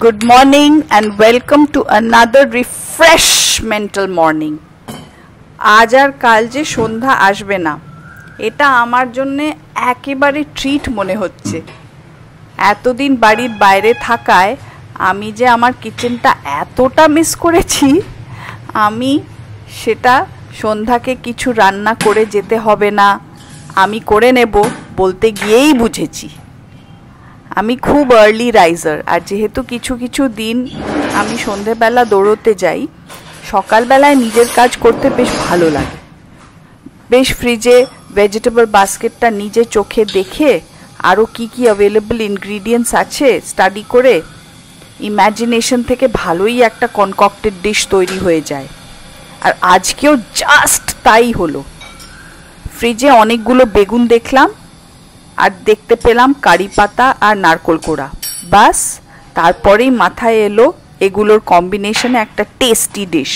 Good morning and welcome to another refreshmental morning. आज আর কাল যে সন্ধ্যা আসবে না এটা আমার জন্য একেবারে ট্রিট মনে হচ্ছে। এতদিন বাড়ির বাইরে থাকায় আমি যে আমার কিচেনটা এতটা মিস করেছি, আমি সেটা সন্ধ্যাকে কিছু রান্না করে যেতে হবে না, আমি করে নেব বলতে গিয়েই বুঝেছি। আমি খুব আর্লি রাইজার, আর যেহেতু কিছু কিছু দিন আমি সন্ধেবেলা দৌড়তে যাই, সকালবেলায় নিজের কাজ করতে বেশ ভালো লাগে। বেশ ফ্রিজে ভেজিটেবল বাস্কেটটা নিজে চোখে দেখে আরও কি কি অ্যাভেলেবল ইনগ্রিডিয়েন্টস আছে স্টাডি করে ইম্যাজিনেশন থেকে ভালোই একটা কনকক্টেড ডিশ তৈরি হয়ে যায়। আর আজকেও জাস্ট তাই হলো। ফ্রিজে অনেকগুলো বেগুন দেখলাম আর দেখতে পেলাম কারি পাতা আর নারকোল কোড়া, বাস তারপরেই মাথায় এলো এগুলোর কম্বিনেশনে একটা টেস্টি ডিশ।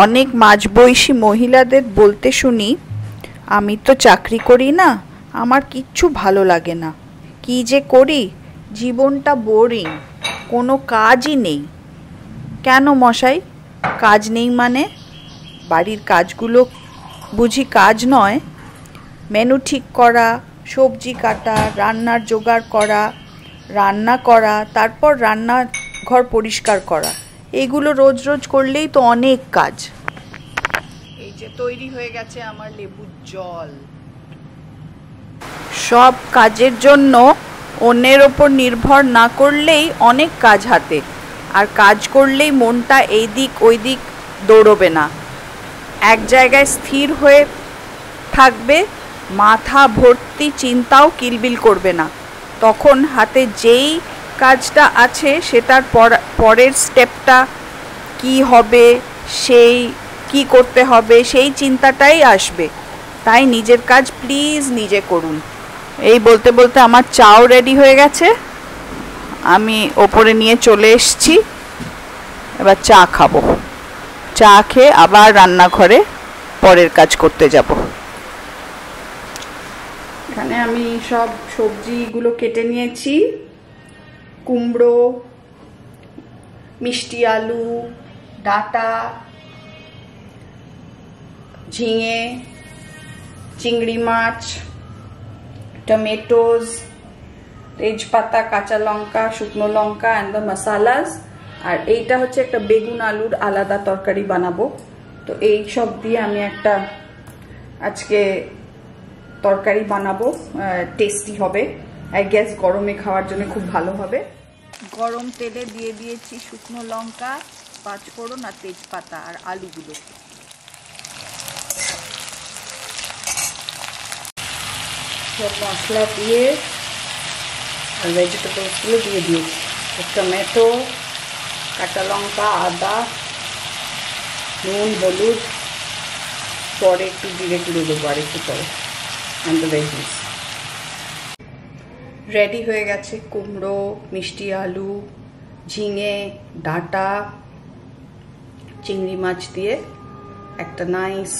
অনেক মাঝবয়সী মহিলাদের বলতে শুনি, আমি তো চাকরি করি না, আমার কিচ্ছু ভালো লাগে না, কি যে করি, জীবনটা বোরিং, কোনো কাজই নেই। কেন মশাই, কাজ নেই মানে? বাড়ির কাজগুলো বুঝি কাজ নয়? মেনু ঠিক করা, সবজি কাটা, রান্নার জোগাড় করা, রান্না করা, তারপর রান্নাঘর পরিষ্কার করা, এগুলো রোজ রোজ করলেই তো অনেক কাজ। এই যে তৈরি হয়ে গেছে আমার লেবুর জল। সব কাজের জন্য অন্যের ওপর নির্ভর না করলেই অনেক কাজ হাতে, আর কাজ করলেই মনটা এই দিক ওই দিক দৌড়বে না, এক জায়গায় স্থির হয়ে থাকবে, মাথা ভর্তি চিন্তাও কিলবিল করবে না। তখন হাতে যেই কাজটা আছে সেটার পরের স্টেপটা কি হবে, সেই কি করতে হবে, সেই চিন্তাটাই আসবে। তাই নিজের কাজ প্লিজ নিজে করুন। এই বলতে বলতে আমার চাও রেডি হয়ে গেছে, আমি ওপরে নিয়ে চলে এসেছি, এবার চা খাবো। চা খেয়ে আবার রান্নাঘরে পরের কাজ করতে যাব। এখানে আমি সব সবজিগুলো কেটে নিয়েছি, কুমড়ো, মিষ্টি আলু, ডাঁটা, ঝিঙে, চিংড়ি মাছ, টমেটোজ, তেজপাতা, কাঁচা লঙ্কা, শুকনো লঙ্কা অ্যান্ড দ্য মশালাস। আর এইটা হচ্ছে একটা বেগুন আলুর আলাদা তরকারি বানাবো। তো এই সব দিয়ে আমি একটা আজকে তরকারি বানাবো, টেস্টি হবে, আই গেস গরমে খাওয়ার জন্য খুব ভালো হবে। গরম তেলে দিয়ে দিয়েছি শুকনো লঙ্কা, পাঁচফোড়ন আর তেজপাতা আর আলুগুলো। সব মশলা দিয়ে আর ভেজিটেবলসগুলো দিয়ে দিয়েছি, টমেটো, কাঁচা লঙ্কা, আদা, নুন, হলুদ, পরে একটু জিরে গুঁড়ো দেবো আর একটু পরে। and the veggies. রেডি হয়ে গেছে কুমড়ো, মিষ্টি আলু, ঝিঙে, ডাঁটা, চিংড়ি মাছ দিয়ে একটা নাইস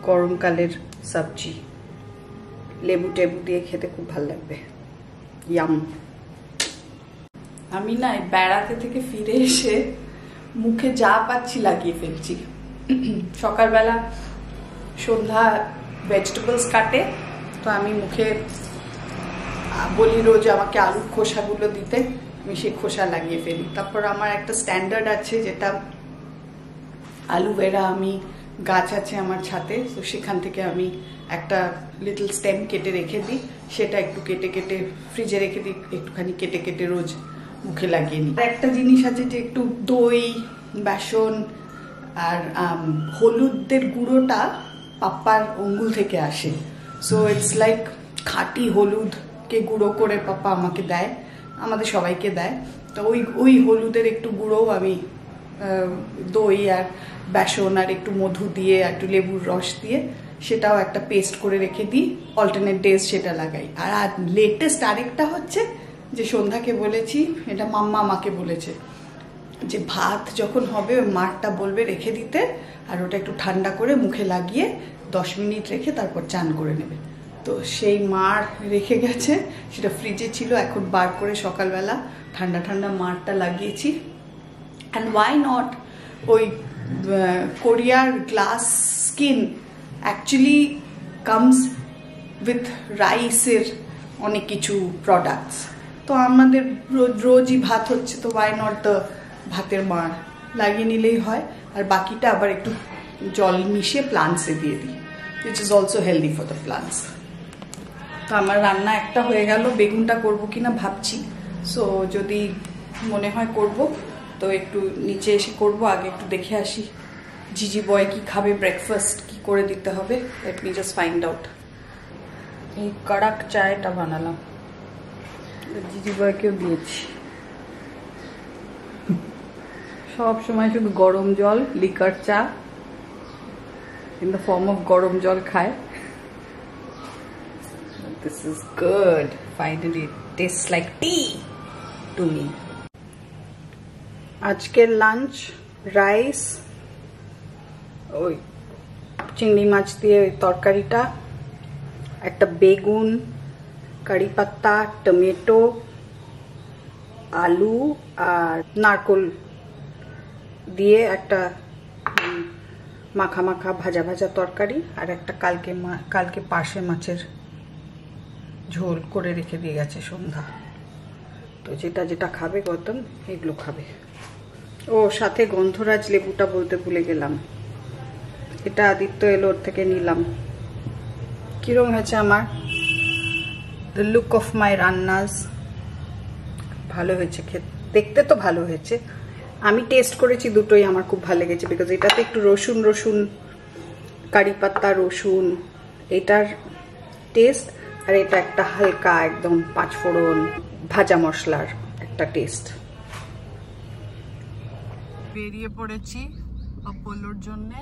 গরমকালের সবজি। লেবু টেবু দিয়ে খেতে খুব ভালো লাগবে। ইয়াম। আমি না বেড়াতে থেকে ফিরে এসে মুখে যা পাচ্ছি লাগিয়ে ফেলছি। সকালবেলা সন্ধ্যা ভেজিটেবলস কাটে, তো আমি মুখে বলি রোজ আমাকে আলুর খোসাগুলো দিতে, আমি সেই খোসা লাগিয়ে ফেলি। তারপর আমার একটা স্ট্যান্ডার্ড আছে, যেটা অ্যালোভেরা আমি গাছ আছে আমার ছাদে, তো সেখান থেকে আমি একটা লিটল স্টেম কেটে রেখে দিই, সেটা একটু কেটে কেটে ফ্রিজে রেখে দিই, একটুখানি কেটে কেটে রোজ মুখে লাগিয়ে নিই। একটা জিনিস আছে যে একটু দই, বেসন আর হলুদের গুঁড়োটা পাপ্পার আঙ্গুল থেকে আসে, সো ইটস লাইক খাঁটি হলুদকে গুঁড়ো করে পাপ্পা আমাকে দেয়, আমাদের সবাইকে দেয়। তো ওই হলুদের একটু গুঁড়োও আমি দই আর বেসন আর একটু মধু দিয়ে একটু লেবুর রস দিয়ে সেটাও একটা পেস্ট করে রেখে দিই, অল্টারনেট ডেজ সেটা লাগাই। আর লেটেস্ট আরেকটা হচ্ছে যে সন্ধ্যাকে বলেছি, এটা মাম্মা আমাকে বলেছে যে ভাত যখন হবে ওই মাঠটা বলবে রেখে দিতে, আর ওটা একটু ঠান্ডা করে মুখে লাগিয়ে 10 মিনিট রেখে তারপর চান করে নেবে। তো সেই মার রেখে গেছে, সেটা ফ্রিজে ছিল, এখন বার করে সকালবেলা ঠান্ডা ঠান্ডা মারটা লাগিয়েছি। অ্যান্ড ওয়াই নট, ওই কোরিয়ার glass skin actually comes with রাইসের অনেক কিছু প্রোডাক্টস। তো আমাদের রোজই ভাত হচ্ছে, তো ওয়াই নট দ্য ভাতের মার লাগিয়ে নিলেই হয়। আর বাকিটা আবার একটু জল মিশিয়ে প্লান্টসে দিয়ে দিই, which is also healthy for the plants. তো আমার রান্না একটা হয়ে গেল, বেগুনটা করব কিনা ভাবছি। সো যদি মনে হয় করব তো একটু নিচে এসে করব, আগে একটু দেখে আসি জিজি বয় কি খাবে, ব্রেকফাস্ট কি করে দিতে হবে। Let me just find out. এই কড়ক চায়টা বানালাম, জিজি বয়কেও দিয়েছি। সব সময় শুধু গরম জল, লিকার চা in the form of গরম জল খায়। This is good. Finally, it tastes like tea to me. আজকের লাঞ্চ রাইস, ওই চিংড়ি মাছ দিয়ে তরকারিটা, একটা বেগুন, কারি পাতা, টমেটো, আলু আর নারকোল দিয়ে একটা মাখা মাখা ভাজা ভাজা তরকারি, আর একটা কালকে পার্শে মাছের ঝোল করে রেখে দিয়ে গেছে সন্ধ্যা। তো যেটা যেটা খাবে গৌতম এগুলো খাবে। ও সাথে গন্ধরাজ লেবুটা বলতে ভুলে গেলাম, এটা আদিত্য এলো, ওর থেকে নিলাম। কিরম হয়েছে আমার দ্য লুক অফ মাই রান্নাস? ভালো হয়েছে, দেখতে তো ভালো হয়েছে। আমি টেস্ট করেছি দুটোই, আমার খুব ভালো লেগেছে, বিকজ এটাতে একটু রসুন রসুন, কারি পাতা, রসুন, এটার টেস্ট, আর এটা একটা হালকা একদম পাঁচফোড়ন ভাজা মশলার একটা টেস্ট। বেরিয়ে পড়েছি অপোলোর জন্যে।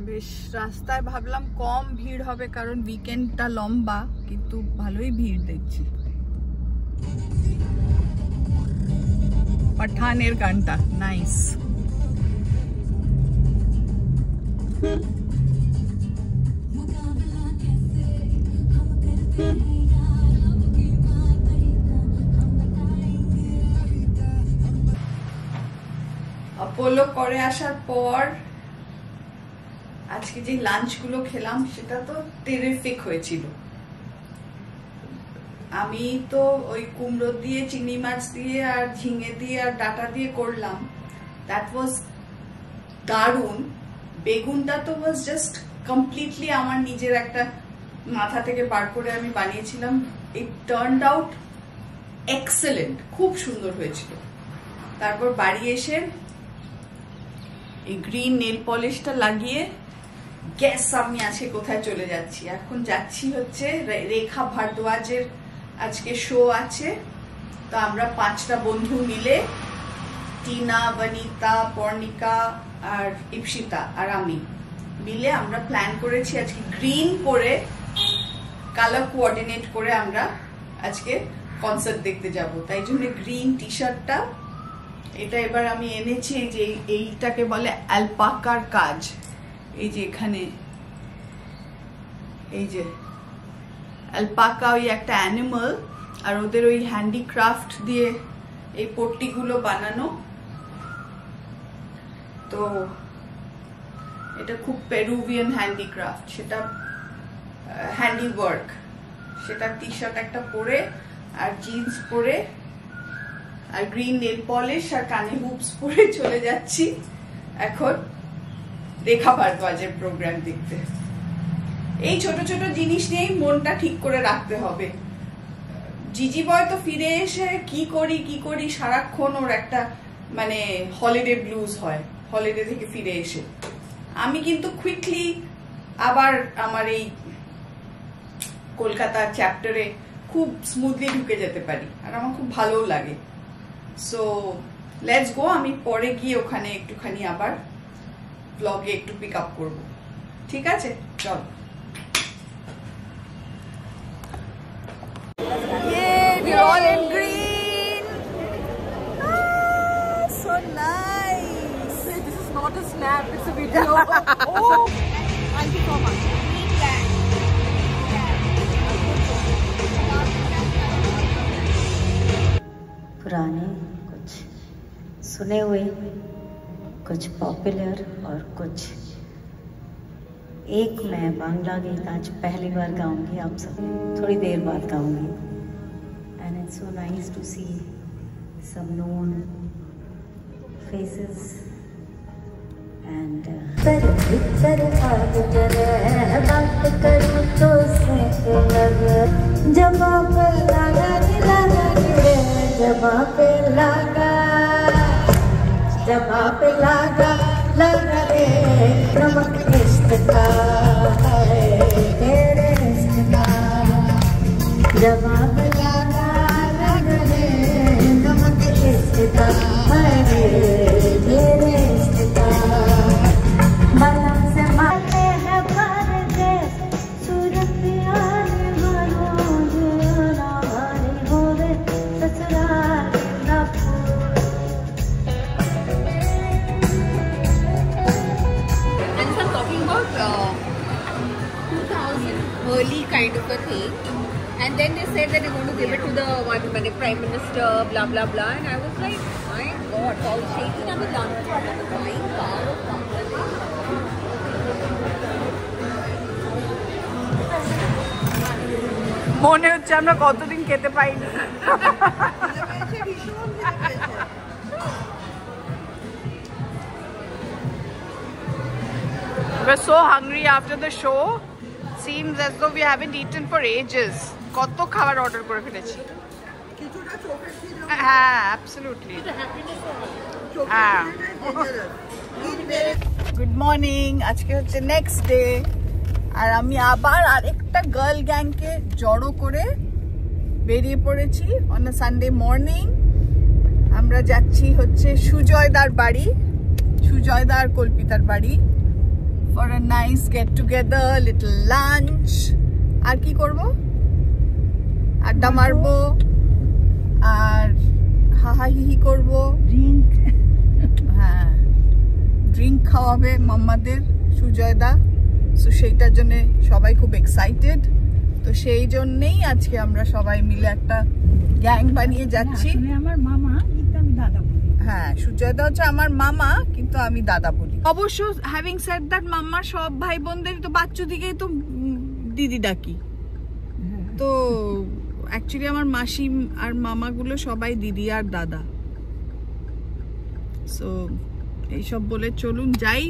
বেশ রাস্তায় ভাবলাম কম ভিড় হবে, কারণ উইকেন্ডটা লম্বা, কিন্তু ভালোই ভিড় দেখছি। পাঠানের গানটা নাইস। অপোলো করে আসার পর আজকে যে লাঞ্চগুলো খেলাম সেটা তো টেরিফিক হয়েছিল। আমি তো ওই কুমড়ো দিয়ে, চিংড়ি মাছ দিয়ে আর ঝিঙে দিয়ে আর ডাটা দিয়ে করলাম, দ্যাট ওয়াজ দারুণ। বেগুনটা তো ওয়াজ জাস্ট কমপ্লিটলি আমার নিজের একটা মাথা থেকে বার করে আমি বানিয়েছিলাম। ইট টার্নড আউট এক্সেলেন্ট, খুব সুন্দর হয়েছিল। তারপর বাড়ি এসে এই গ্রিন নেল পলিশটা লাগিয়ে গ্যাস আমি আজকে কোথায় চলে যাচ্ছি, এখন যাচ্ছি হচ্ছে রেখা ভারদ্বাজের আজকে শো আছে। তো আমরা 5টা বন্ধু মিলে, টিনা, বনিতা, পর্ণিকা আর ইপসিতা আর আমি মিলে আমরা প্ল্যান করেছি আজকে গ্রিন করে কালার কোঅর্ডিনেট করে আমরা আজকে কনসার্ট দেখতে যাব। তাই জন্য গ্রিন টি শার্টটা, এটা এবার আমি এনেছি। এই যে এইটাকে বলে অ্যালপাকার কাজ, এই যে এখানে এই যে অ্যালপাকা, ওই একটা অ্যানিমাল, আর ওদের ওই হ্যান্ডিক্রাফট দিয়ে এই পট্টিগুলো বানানো। তো এটা খুব পেরুভিয়ান হ্যান্ডিক্রাফট, সেটা হ্যান্ডিওয়ার্ক। সেটা টি শার্ট একটা পরে আর জিন্স পরে আর গ্রিন নেল পলিশ আর কানে হুপস পরে চলে যাচ্ছি এখন রেখা ভারদ্বাজের প্রোগ্রাম দেখতে। এই ছোট ছোট জিনিস নিয়েই মনটা ঠিক করে রাখতে হবে। জিজি বয় তো ফিরে এসে কি করি সারাক্ষণ ওর একটা মানে হলিডে ব্লুজ হয় হলিডে থেকে ফিরে এসে। আমি কিন্তু কুইকলি আবার আমার এই কলকাতার চ্যাপ্টারে খুব স্মুথলি ঢুকে যেতে পারি, আর আমার খুব ভালোও লাগে। সো লেটস গো, আমি পরে গিয়ে ওখানে একটুখানি আবার ব্লগে একটু পিক আপ করবো, ঠিক আছে? চল। We're all in green. Ah, so nice. This is not a snap, it's a video. Oh, thank you so much. पुराने कुछ सुने हुए, कुछ पॉपुलर और कुछ एक मैं बांग्ला गीत आज पहली बार गाऊंगी आप सब थोड़ी देर बाद गाऊंगी and it's so nice to see some known faces and बात करूं तो जवाब लगा जवाब लगा रे नमक इश्क का है तेरे इश्क का जवाब लगा रे नमक इश्क का है तेरे इश्क का बला से मारते हैं भर दे सूरत यार मरोज ना भारी होवे ससुराल ना early kind of a thing, and then they said that they're going to give it to the Prime Minister, blah blah blah, and I was like, my God, all shaking and the dance and the flying car of Bangladesh. মনে হচ্ছে আমরা কতদিন খেতে পাইনি। We're so hungry after the show. Seems as though we haven't eaten for ages. কত খাবার order করে ফেলেছি। হ্যাঁ, absolutely. হ্যাঁ। গুড মর্নিং, আজকে হচ্ছে নেক্সট ডে আর আমি আবার আরেকটা গার্ল গ্যাংকে জড়ো করে বেরিয়ে পড়েছি অন আ সানডে মর্নিং। আমরা যাচ্ছি হচ্ছে সুজয়দার বাড়ি, সুজয়দার কল্পিতার বাড়ি for a nice get together, little lunch. আর কি করব? আড্ডা মারবো আর হাহাহিহি করব, ড্রিঙ্ক, হ্যাঁ ড্রিঙ্ক খাওয়াবে মাম্মাদের সুজয়দা। সো সেইটার জন্য সবাই খুব এক্সাইটেড। তো সেই জন্যেই আজকে আমরা সবাই মিলে একটা গ্যাং বানিয়ে যাচ্ছি। আমার মামা কিন্তু আমি দাদা বলি। হ্যাঁ, সুজয়দা হচ্ছে আমার মামা কিন্তু আমি দাদা বলি। অবশ্য হ্যাভিং সেড দ্যাট মাম্মার সব ভাই বোনদের তো বাচ্চু দিকেই তো দিদি ডাকি। তো অ্যাকচুয়ালি আমার মাসি আর মামাগুলো সবাই দিদি আর দাদা। সো এইসব বলে চলুন যাই।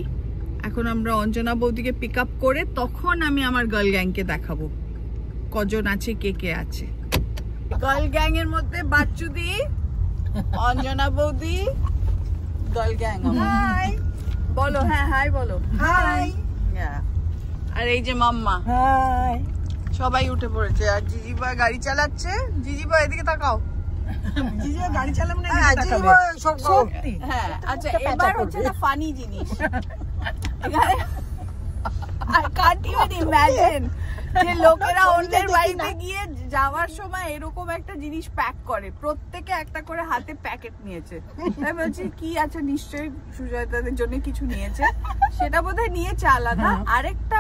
এখন আমরা অঞ্জনা বৌদিকে পিক আপ করে তখন আমি আমার গার্ল গ্যাংকে দেখাবো কজন আছে, কে কে আছে। গার্ল গ্যাং এর মধ্যে বাচ্চু দি, অঞ্জনা বৌদি, গার্ল গ্যাং। হাই বলো, হ্যাঁ হাই বলো। হাই। আর এই যে মাম্মা। হাই। সবাই উঠে পড়েছে আর জিজিবা গাড়ি চালাচ্ছে। জিজিবা এদিকে তাকাও। জিজিবা গাড়ি চালাবে না, জিজিবা সব সত্যি। হ্যাঁ, আচ্ছা এবার হচ্ছে না ফানি জিনিস। এখানে I can't even imagine যে লোকেরা অন্যের বাড়িতে গিয়ে যাওয়ার সময় এরকম একটা জিনিস প্যাক করে, প্রত্যেকে একটা করে হাতে প্যাকেট নিয়েছে। আমি বলছি কি আছে, নিশ্চয়ই সুজয়তাদের জন্য কিছু নিয়েছে, সেটা বোধহয় নিয়েছে আলাদা। আরেকটা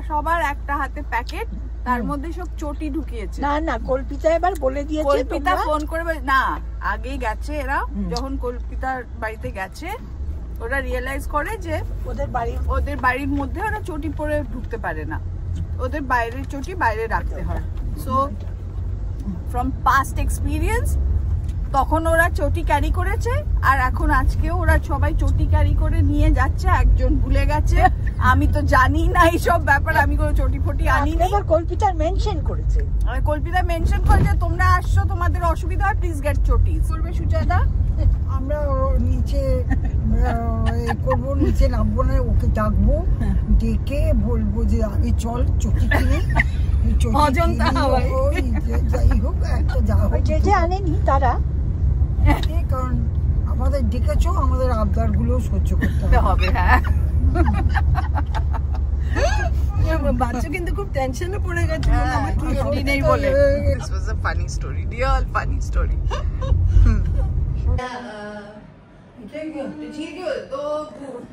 সবার একটা হাতে প্যাকেট, তার মধ্যে সব চটি ঢুকিয়েছে। না না, কল্পিতা এবার বলে দিয়েছে, কল্পিতা ফোন করে না, আগেই গেছে এরা, যখন কল্পিতার বাড়িতে গেছে ওরা রিয়েলাইজ করে যে ওদের বাড়ির মধ্যে ওরা চটি পরে ঢুকতে পারে না, ওদের বাইরের চটি বাইরে রাখতে হয়। সো ফ্রম পাস্ট এক্সপিরিয়েন্স তখন ওরা চটি ক্যারি করেছে, আর এখন আজকেও ওরা সবাই চটি ক্যারি করে নিয়ে যাচ্ছে। একজন ভুলে গেছে, আমি তো জানি না এইসব ব্যাপার, আমি কোনো চটি ফটি আনিনি। এবার কল্পিতা মেনশন করেছে, কল্পিতা মেনশন করেছে তোমরা আসছো, তোমাদের অসুবিধা হয়, প্লিজ গেট চটি। করবে সুজয়দা? আমরা নিচে করবো, নিচে নামবো না, ওকে ডাকবো, ডেকে বলবো যে আগে চল চটি কিনে, অজন্তা হাওয়ায় যাই হোক একটা যা হোক, যে আনেনি তারা, কারণ আমাদের ডেকেছো, আমাদের আবদার গুলো সহ্য করতে হবে। হ্যাঁ, বাচ্চা কিন্তু খুব টেনশনে পড়ে গেছে, ছুটি নেই বলে। This was a funny story, real funny story. এটাই কি? ঝিলকিউল তো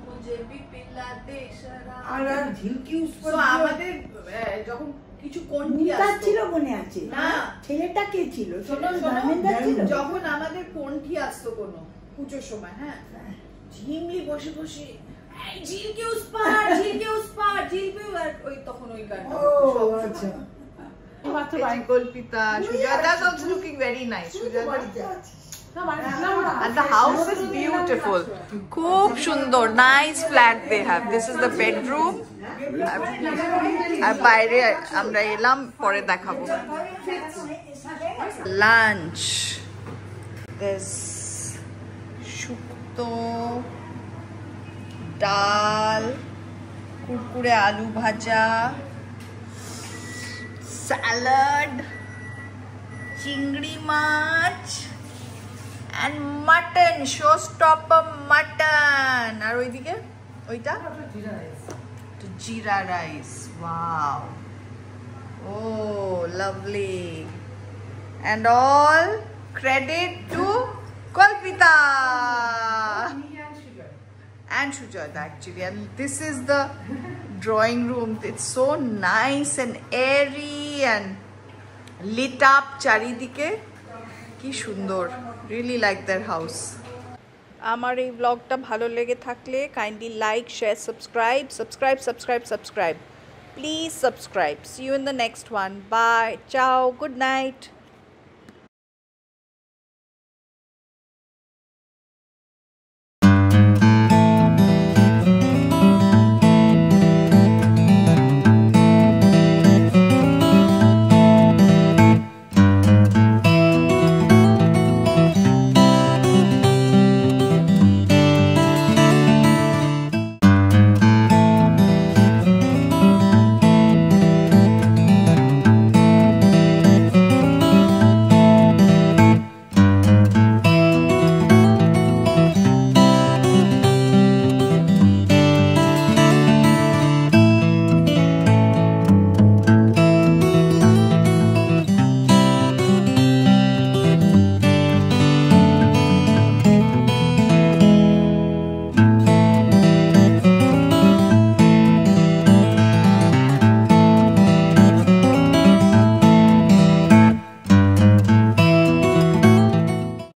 মুঝে ভি পিলাতে শরাব। আর ঝিলকি উস্পর So, আমাদের যখন কিছু কোনটি মুমতাজ আসতো ছিল মনে আছে না। ছেলেটা কে ছিল শোনো, ধর্মেন্দ্র ছিল যখন আমাদের কোনটি আসতো কোনো পুজোর সময়, হ্যাঁ, ঝিমলি বসে বসে এই ঝিলকি উস পার, ঝিলকি উস পার, ঝিলকি আর ওই তখন ওই গানটা ও সব আচ্ছা মাত্র Kalpita, Sujata is also looking very nice. Sujata বাড়িতে আছিস and the house is beautiful. খুব সুন্দর, nice flat they have. This is the bedroom. আর বাইরে আমরা এলাম, পরে দেখাবো। Lunch. There's শুক্তো, ডাল, কুরকুরে আলু ভাজা, salad, চিংড়ি মাছ and mutton, showstopper mutton. আর ওইদিকে ওইটা জিরা rice. Wow. Oh, lovely. And all credit to Kalpita and Sujata actually. And this is the drawing room. It's so nice and airy and lit up চারিদিকে, কি সুন্দর। Really like their house. আমার এই ব্লগটা ভালো লেগে থাকলে kindly like, share, subscribe. Please subscribe. See you in the next one. Bye. Ciao. Good night.